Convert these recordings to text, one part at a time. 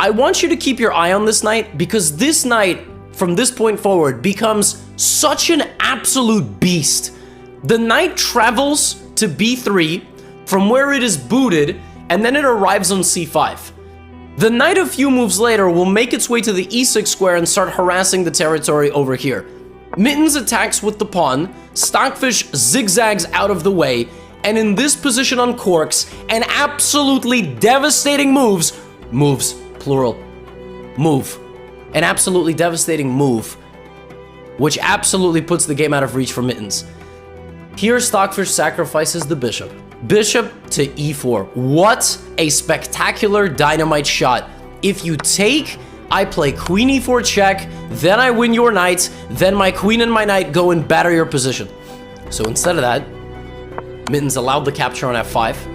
I want you to keep your eye on this knight, because this knight, from this point forward, becomes such an absolute beast. The knight travels to b3 from where it is booted, and then it arrives on c5. The knight a few moves later will make its way to the e6 square and start harassing the territory over here. Mittens attacks with the pawn, Stockfish zigzags out of the way, and in this position on corks, an absolutely devastating move, an absolutely devastating move, which absolutely puts the game out of reach for Mittens. Here, Stockfish sacrifices the bishop. Bishop to e4. What a spectacular dynamite shot. If you take, I play queen e4 check, then I win your knight, then my queen and my knight go and batter your position. So instead of that, Mittens allowed the capture on f5.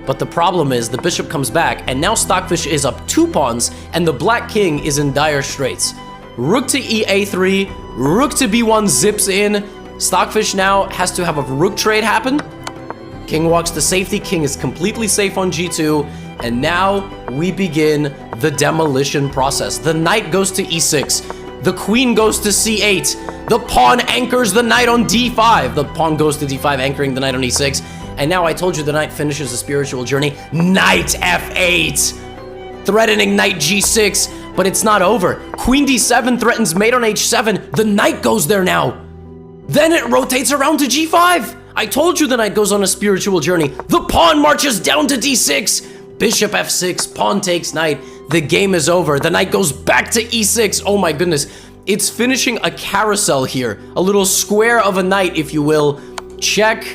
But the problem is the bishop comes back, and now Stockfish is up 2 pawns, and the black king is in dire straits. Rook to e3, rook to b1 zips in. Stockfish now has to have a rook trade happen. King walks to safety, king is completely safe on g2, and now we begin the demolition process. The knight goes to e6, the queen goes to c8, the pawn anchors the knight on d5, the pawn goes to d5, anchoring the knight on e6, and now I told you the knight finishes the spiritual journey. Knight f8, threatening knight g6, but it's not over. Queen d7 threatens mate on h7, the knight goes there now. Then it rotates around to g5. I told you the knight goes on a spiritual journey. The pawn marches down to d6. Bishop f6, pawn takes knight. The game is over. The knight goes back to e6. Oh my goodness. It's finishing a carousel here. A little square of a knight, if you will. Check.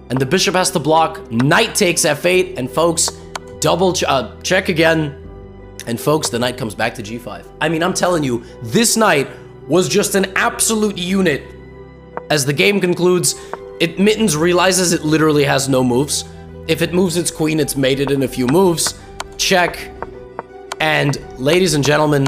And the bishop has to block. Knight takes f8. And folks, check again. And folks, the knight comes back to g5. I mean, I'm telling you, this knight was just an absolute unit. As the game concludes, Mittens realizes it literally has no moves. If it moves its queen, it's mated in a few moves. Check. And ladies and gentlemen,